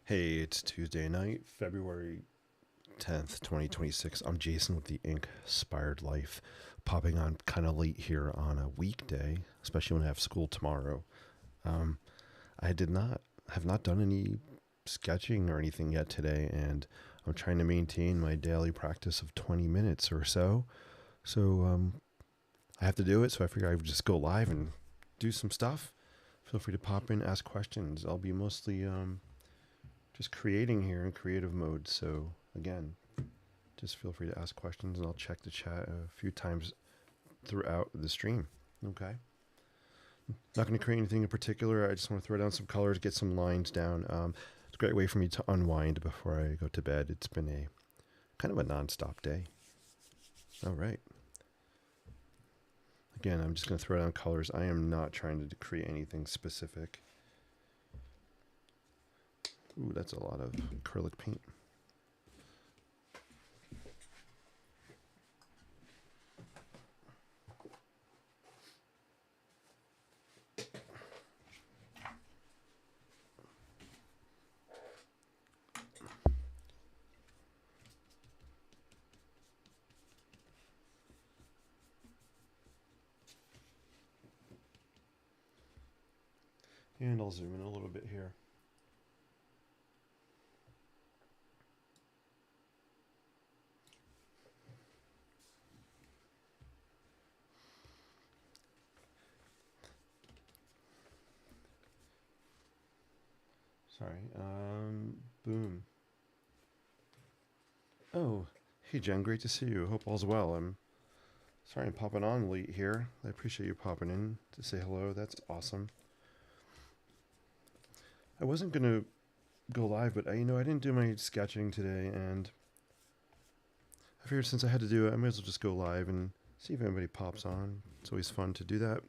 Hey, it's Tuesday night, February 10th, 2026. I'm Jason with the Inspired Life, popping on kind of late here on a weekday, especially when I have school tomorrow. Um, I did not have not done any sketching or anything yet today, and I'm trying to maintain my daily practice of 20 minutes or so. So I have to do it, so I figure I would just go live and do some stuff. Feel free to pop in, ask questions. I'll be mostly just creating here in creative mode. So again, just feel free to ask questions and I'll check the chat a few times throughout the stream. Okay. Not going to create anything in particular. I just want to throw down some colors, get some lines down. It's a great way for me to unwind before I go to bed. It's been a kind of a nonstop day. All right. Again, I'm just going to throw down colors. I am not trying to create anything specific. Ooh, that's a lot of acrylic paint. And I'll zoom in a little bit here. Sorry. Boom. Oh, hey Jen, great to see you. Hope all's well. I'm sorry I'm popping on late here. I appreciate you popping in to say hello. That's awesome. I wasn't gonna go live, but I didn't do my sketching today, and I figured since I had to do it, I might as well just go live and see if anybody pops on. It's always fun to do that.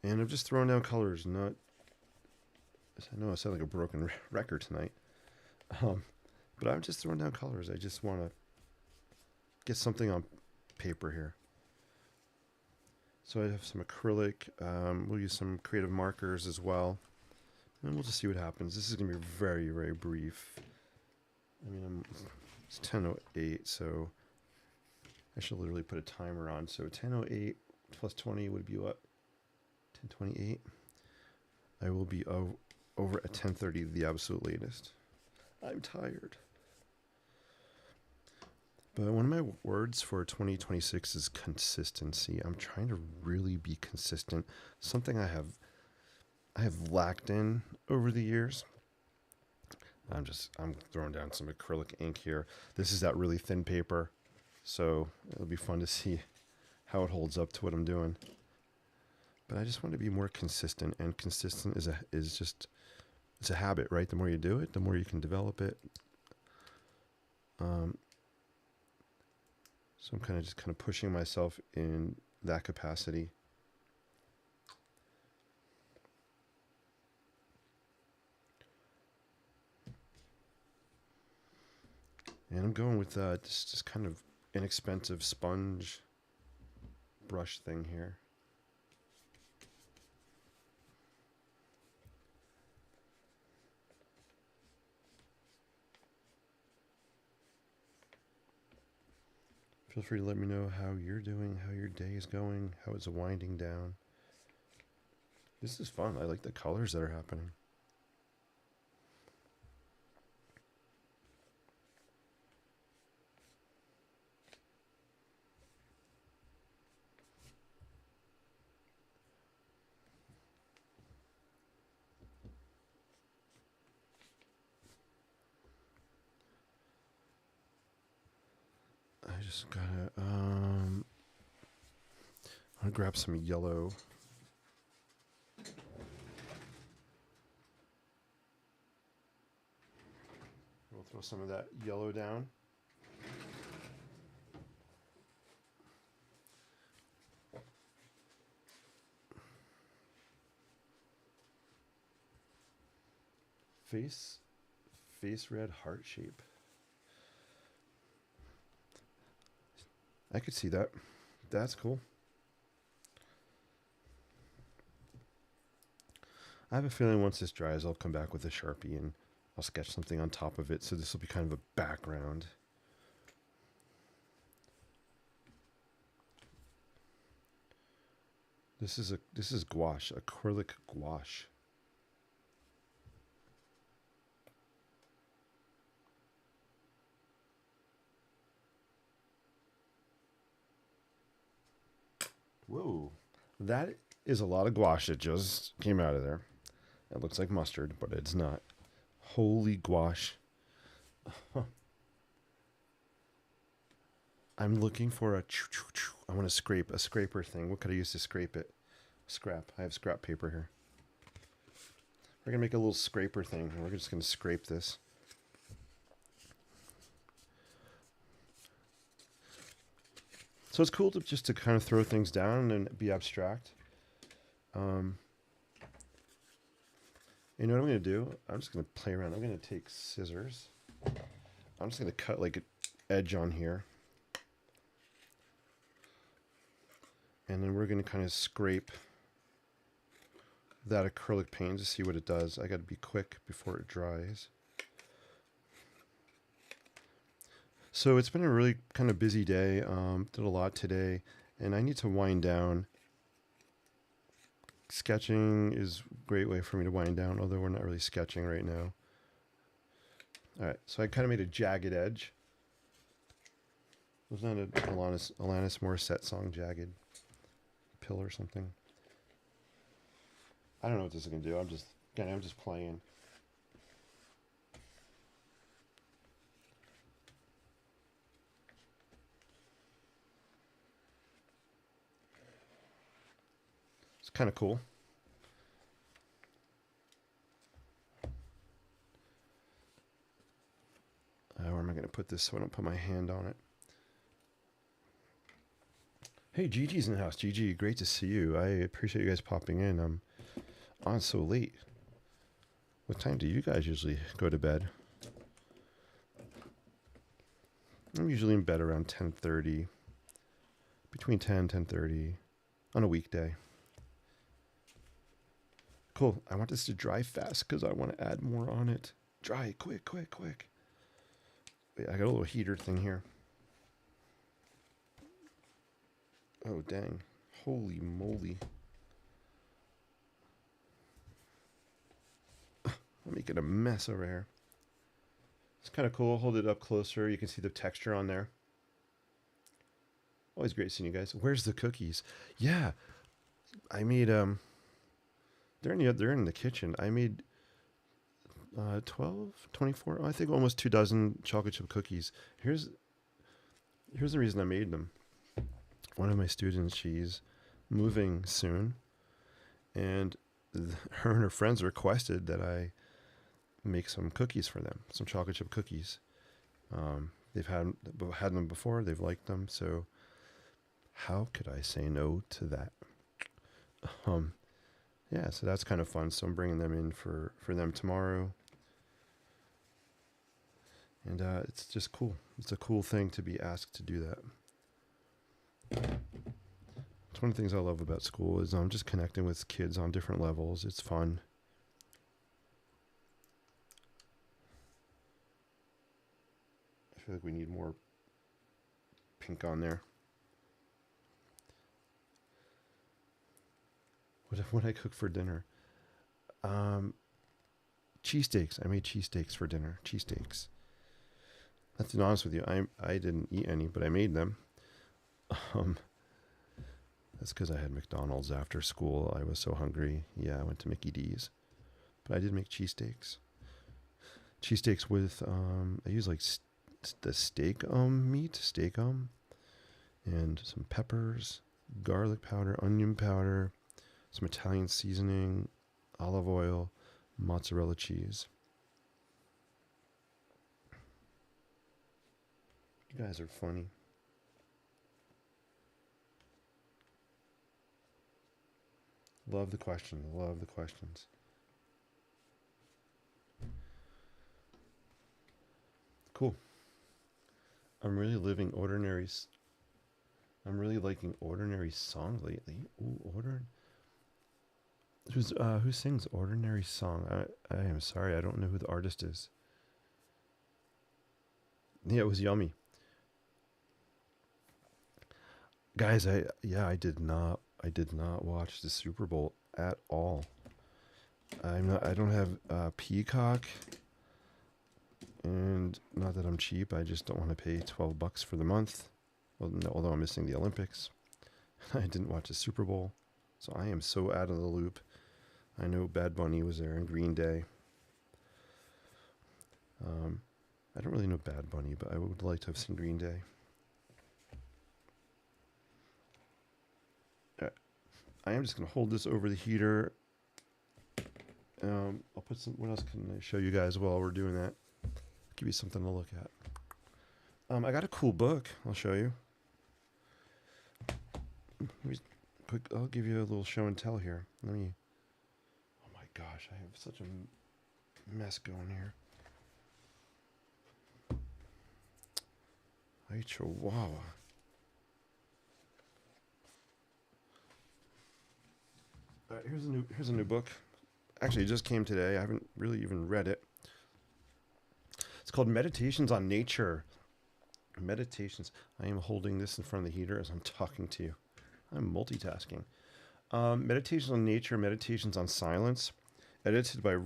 And I'm just throwing down colors, not. I know I sound like a broken record tonight, but I'm just throwing down colors. I just want to get something on paper here. So I have some acrylic. We'll use some creative markers as well. And we'll just see what happens. This is going to be very, very brief. It's 10:08, so I should literally put a timer on. So 10:08 plus 20 would be what? 10:28. I will be over at 10:30, the absolute latest. I'm tired. But one of my words for 2026 is consistency. I'm trying to really be consistent. Something I have lacked in over the years. I'm throwing down some acrylic ink here. This is that really thin paper, so it'll be fun to see how it holds up to what I'm doing. But I just want to be more consistent, and consistent it's a habit, right? The more you do it, the more you can develop it. So I'm kind of pushing myself in that capacity. And I'm going with this just kind of inexpensive sponge brush thing here. Feel free to let me know how you're doing, how your day is going, how it's winding down. This is fun. I like the colors that are happening. I just gotta I'm gonna grab some yellow. We'll throw some of that yellow down. Face red heart shape. I could see that. That's cool. I have a feeling once this dries, I'll come back with a Sharpie and I'll sketch something on top of it. So this will be kind of a background. This is gouache, acrylic gouache. Whoa. That is a lot of gouache that just came out of there. It looks like mustard, but it's not. Holy gouache. I'm looking for a I want to scrape a scraper thing. What could I use to scrape it? Scrap. I have scrap paper here. We're going to make a little scraper thing. We're just going to scrape this. So it's cool to just to kind of throw things down and be abstract. You know what I'm going to do? I'm just going to play around. I'm going to take scissors. I'm just going to cut like an edge on here. And then we're going to kind of scrape that acrylic paint to see what it does. I got to be quick before it dries. So it's been a really kind of busy day. Did a lot today, and I need to wind down. Sketching is a great way for me to wind down, although we're not really sketching right now. All right, so I kind of made a jagged edge. Wasn't that an Alanis Morissette song, Jagged Pill or something? I don't know what this is going to do. I'm just playing. It's kind of cool. Where am I going to put this so I don't put my hand on it? Hey, Gigi's in the house. Gigi, great to see you. I appreciate you guys popping in. I'm on so late. What time do you guys usually go to bed? I'm usually in bed around 10:30. Between 10 and 10:30 on a weekday. Cool. I want this to dry fast because I want to add more on it. Dry, quick, quick, quick. Wait, I got a little heater thing here. Oh, dang. Holy moly. I'm making a mess over here. It's kind of cool. Hold it up closer. You can see the texture on there. Always great seeing you guys. Where's the cookies? Yeah. I made, they're in the kitchen. I made 12, 24, I think almost 24 chocolate chip cookies. Here's the reason I made them. One of my students, she's moving soon, and her and her friends requested that I make some cookies for them, some chocolate chip cookies. They've had them before, they've liked them, so how could I say no to that? Yeah, so that's kind of fun. So I'm bringing them in for them tomorrow. And it's just cool. It's a cool thing to be asked to do that. It's one of the things I love about school is I'm just connecting with kids on different levels. It's fun. I feel like we need more pink on there. What I cook for dinner? Cheesesteaks. I made cheesesteaks for dinner. Cheesesteaks. To be honest with you, I didn't eat any, but I made them. That's because I had McDonald's after school. I was so hungry. Yeah, I went to Mickey D's. But I did make cheesesteaks. Cheesesteaks with, I use like the steak meat, and some peppers, garlic powder, onion powder, some Italian seasoning, olive oil, mozzarella cheese. You guys are funny. Love the questions. Love the questions. Cool. I'm really liking ordinary songs lately. Ooh, Who sings Ordinary Song? I am sorry, I don't know who the artist is. Yeah, it was yummy. Guys, I did not watch the Super Bowl at all. I don't have Peacock, and not that I'm cheap, I just don't want to pay $12 for the month. Well, no, although I'm missing the Olympics. I didn't watch the Super Bowl, so I am so out of the loop. I know Bad Bunny was there and Green Day. I don't really know Bad Bunny, but I would like to have seen Green Day. I am just going to hold this over the heater. I'll put some. What else can I show you guys while we're doing that? Give you something to look at. I got a cool book. I'll show you. I'll give you a little show and tell here. Let me. Oh my gosh, I have such a mess going here. Hey, Chihuahua. All right, here's a new book. Actually, it just came today. I haven't really even read it. It's called Meditations on Nature. Meditations. I am holding this in front of the heater as I'm talking to you. I'm multitasking. Meditations on Nature, Meditations on Silence. Edited by, I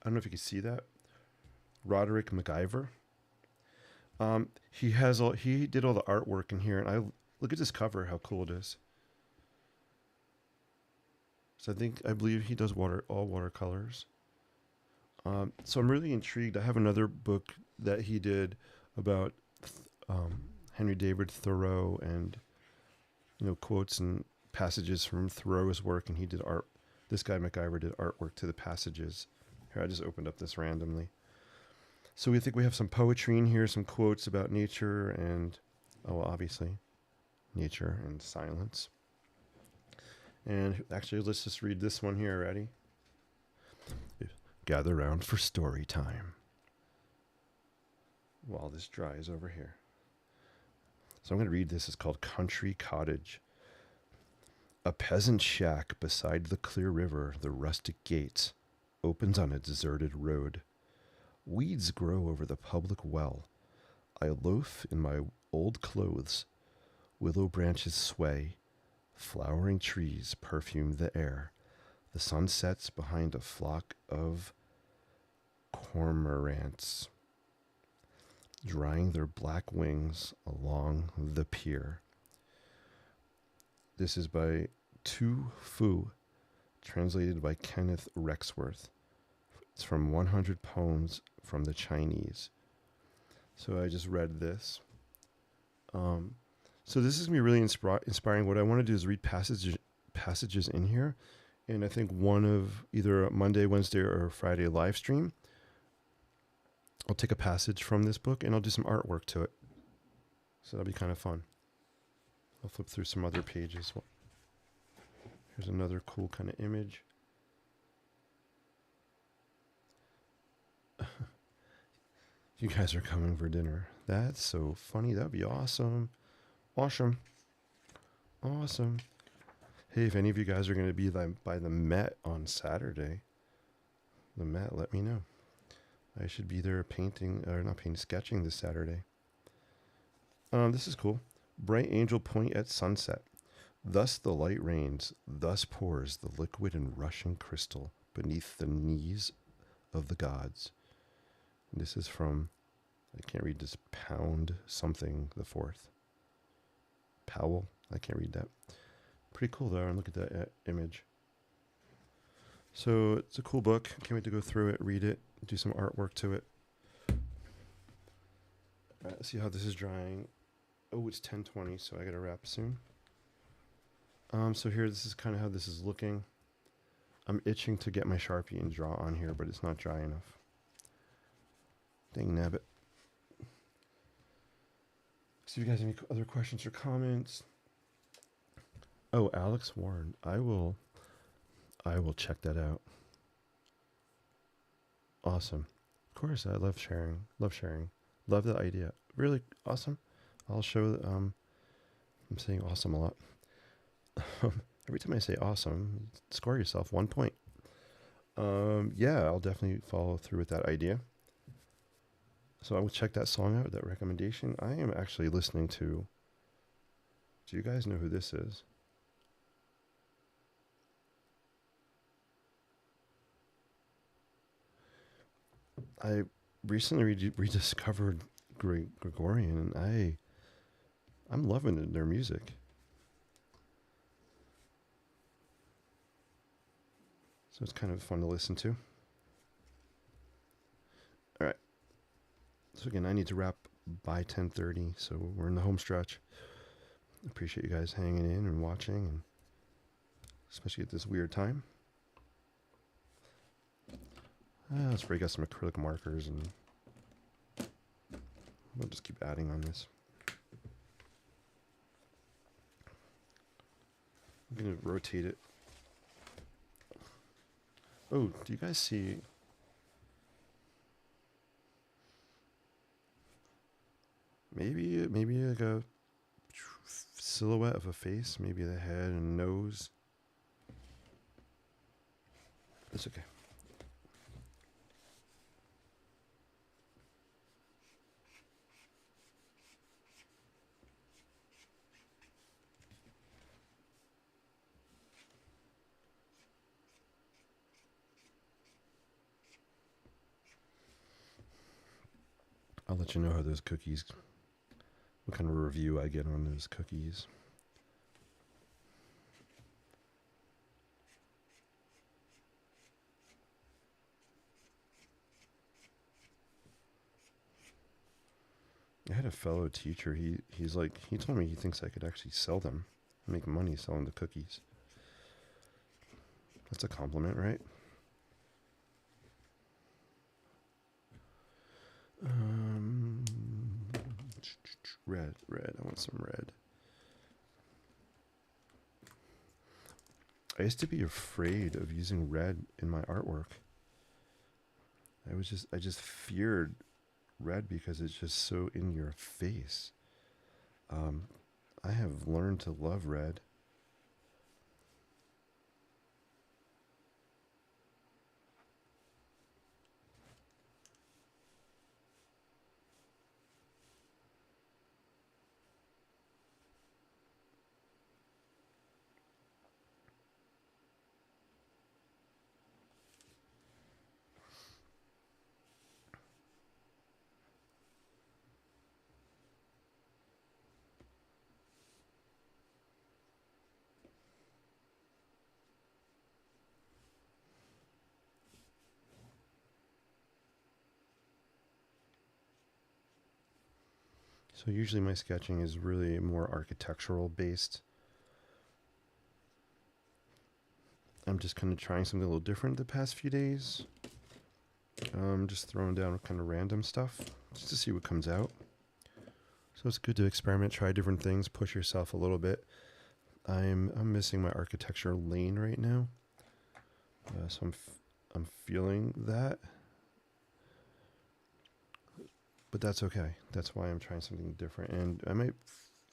don't know if you can see that, Roderick MacIver. He did all the artwork in here, and I look at this cover, how cool it is. So I believe he does all watercolors. So I'm really intrigued. I have another book that he did about Henry David Thoreau, and quotes and passages from Thoreau's work, and he did art. This guy MacIver did artwork to the passages. Here, I just opened up this randomly. So we think we have some poetry in here, some quotes about nature and, obviously, nature and silence. And actually, let's just read this one here. Ready? Gather round for story time while this dries over here. So I'm going to read this. It's called Country Cottage. A peasant shack beside the clear river, the rustic gates, opens on a deserted road. Weeds grow over the public well. I loaf in my old clothes. Willow branches sway. Flowering trees perfume the air. The sun sets behind a flock of cormorants, drying their black wings along the pier. This is by Tu Fu, translated by Kenneth Rexworth. It's from 100 Poems from the Chinese. So I just read this. So this is going to be really inspiring. What I want to do is read passages in here. And I think one of either a Monday, Wednesday, or Friday live stream, I'll take a passage from this book and I'll do some artwork to it. So that'll be kind of fun. I'll flip through some other pages. Here's another cool kind of image. You guys are coming for dinner. That's so funny. That'd be awesome. Awesome. Awesome. Hey, if any of you guys are going to be by the Met on Saturday, the Met, let me know. I should be there sketching this Saturday. This is cool. Bright Angel Point at sunset. Thus the light rains, thus pours the liquid and rushing crystal beneath the knees of the gods. And this is from, I can't read this, Pound something the fourth. Powell, I can't read that. Pretty cool though, and look at that image. So it's a cool book. Can't wait to go through it, read it, do some artwork to it. All right, let's see how this is drying. Oh, it's 10:20, so I gotta wrap soon. So here, this is kind of how this is looking. I'm itching to get my Sharpie and draw on here, but it's not dry enough. Dang nabbit. See if you guys have any other questions or comments. Oh, Alex Warren. I will check that out. Awesome. Of course, I love sharing. Love the idea. Really awesome. I'll show I'm saying awesome a lot. Every time I say awesome, score yourself 1 point. Yeah, I'll definitely follow through with that idea. So I will check that song out, that recommendation. I am actually listening to. Do you guys know who this is? I recently rediscovered Gregorian, and I'm loving their music. So it's kind of fun to listen to. All right. So again, I need to wrap by 10:30, so we're in the home stretch. Appreciate you guys hanging in and watching, and especially at this weird time. Let's break out some acrylic markers, and we'll just keep adding on this. I'm going to rotate it. Oh, do you guys see? Maybe like a silhouette of a face, maybe the head and nose. That's okay. I'll let you know how those cookies, what kind of review I get on those cookies. I had a fellow teacher. He's like, he told me he thinks I could actually sell them, make money selling the cookies. That's a compliment, right? Red. I want some red. I used to be afraid of using red in my artwork. I just feared red because it's just so in your face. I have learned to love red. So usually my sketching is really more architectural based. I'm just kind of trying something a little different the past few days. Just throwing down kind of random stuff just to see what comes out. So it's good to experiment, try different things, push yourself a little bit. I'm missing my architecture lane right now, so I'm feeling that, but that's okay. That's why I'm trying something different, and I might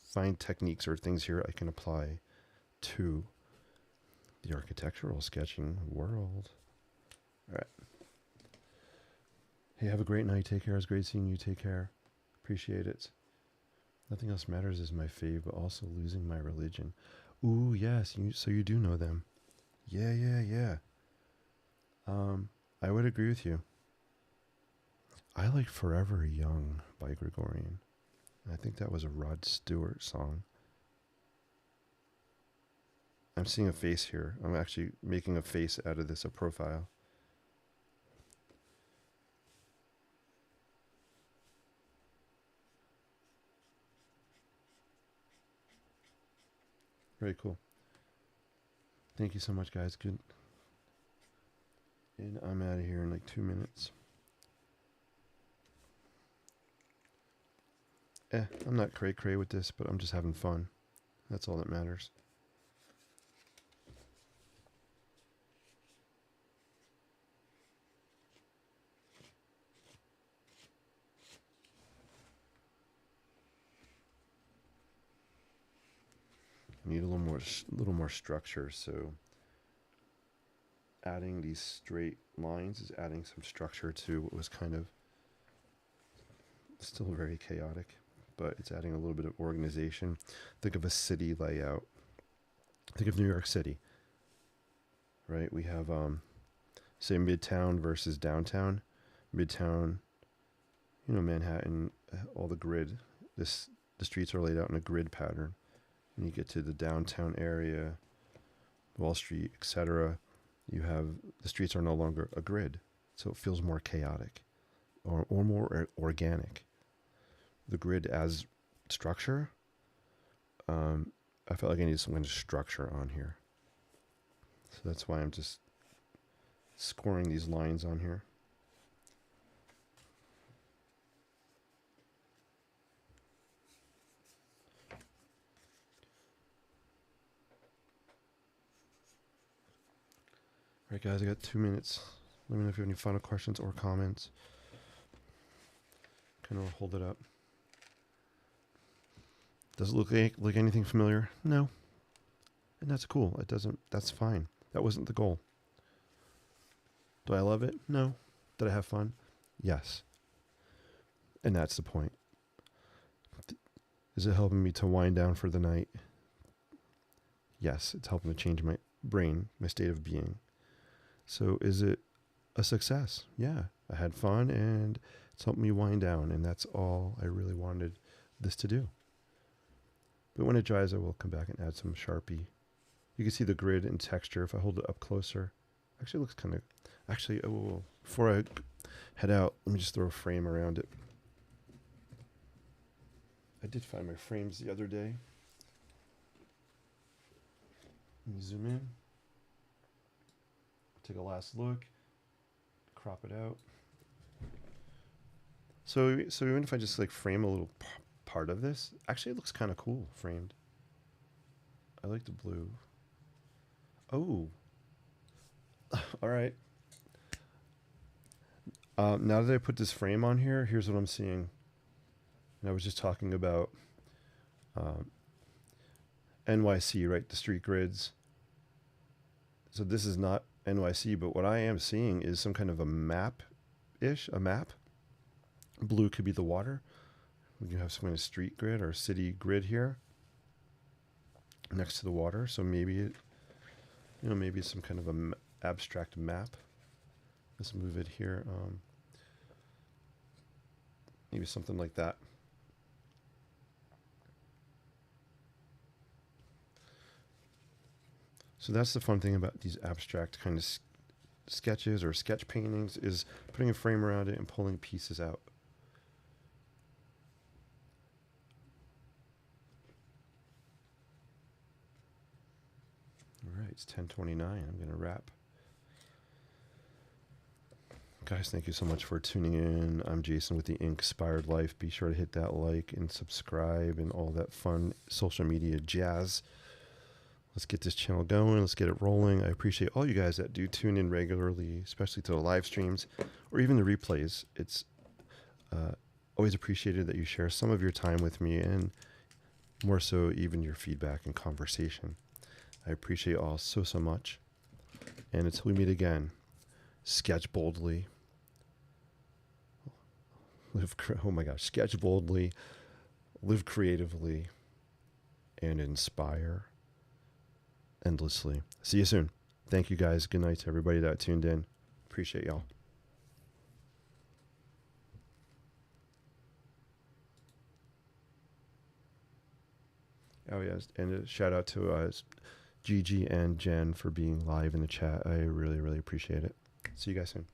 find techniques or things here I can apply to the architectural sketching world. All right. Hey, have a great night. Take care. It's great seeing you. Take care. Appreciate it. Nothing else matters is my fave, but also losing my religion. Ooh, yes. So you do know them. Yeah. I would agree with you. I like Forever Young by Gregorian. I think that was a Rod Stewart song. I'm seeing a face here. I'm actually making a face out of this, a profile. Very cool. Thank you so much, guys. Good. And I'm out of here in like 2 minutes. I'm not cray with this, but I'm just having fun. That's all that matters. Need a little more structure. So adding these straight lines is adding some structure to what was kind of still very chaotic, but it's adding a little bit of organization. Think of a city layout. Think of New York City, right? We have, say, Midtown versus downtown. Midtown, Manhattan, all the grid. The streets are laid out in a grid pattern. When you get to the downtown area, Wall Street, etc., you have the streets are no longer a grid, so it feels more chaotic or more organic. The grid as structure, I felt like I needed some kind of structure on here. So that's why I'm just scoring these lines on here. All right, guys, I got 2 minutes. Let me know if you have any final questions or comments. Kind of hold it up. Does it look like anything familiar? No. And that's cool. It doesn't. That's fine. That wasn't the goal. Do I love it? No. Did I have fun? Yes. And that's the point. Is it helping me to wind down for the night? Yes, it's helping to change my brain, my state of being. So is it a success? Yeah. I had fun and it's helped me wind down, and that's all I really wanted this to do. But when it dries, I will come back and add some Sharpie. You can see the grid and texture if I hold it up closer. Actually, it looks kind of... Actually, before I head out, let me just throw a frame around it. I did find my frames the other day. Let me zoom in. Take a last look. Crop it out. So even if I just like frame a little part of this, actually it looks kind of cool framed. I like the blue. Oh. All right. Now that I put this frame on here, here's what I'm seeing. And I was just talking about NYC, right? The street grids. So this is not NYC, but what I am seeing is some kind of a map-ish, a map. Blue could be the water. We can have some kind of street grid or city grid here next to the water. So maybe maybe it's some kind of a abstract map. Let's move it here. Maybe something like that. So that's the fun thing about these abstract kind of sketches or sketch paintings, is putting a frame around it and pulling pieces out. All right, it's 10:29. I'm going to wrap. Guys, thank you so much for tuning in. I'm Jason with the Inspired Life. Be sure to hit that like and subscribe and all that fun social media jazz. Let's get this channel going. Let's get it rolling. I appreciate all you guys that do tune in regularly, especially to the live streams or even the replays. It's always appreciated that you share some of your time with me, and more so even your feedback and conversation. I appreciate all so much. And until we meet again, sketch boldly. Sketch boldly, live creatively, and inspire endlessly. See you soon. Thank you guys. Good night to everybody that tuned in. Appreciate y'all. Oh yes, and a shout out to Gigi and Jen for being live in the chat. I really, really appreciate it. See you guys soon.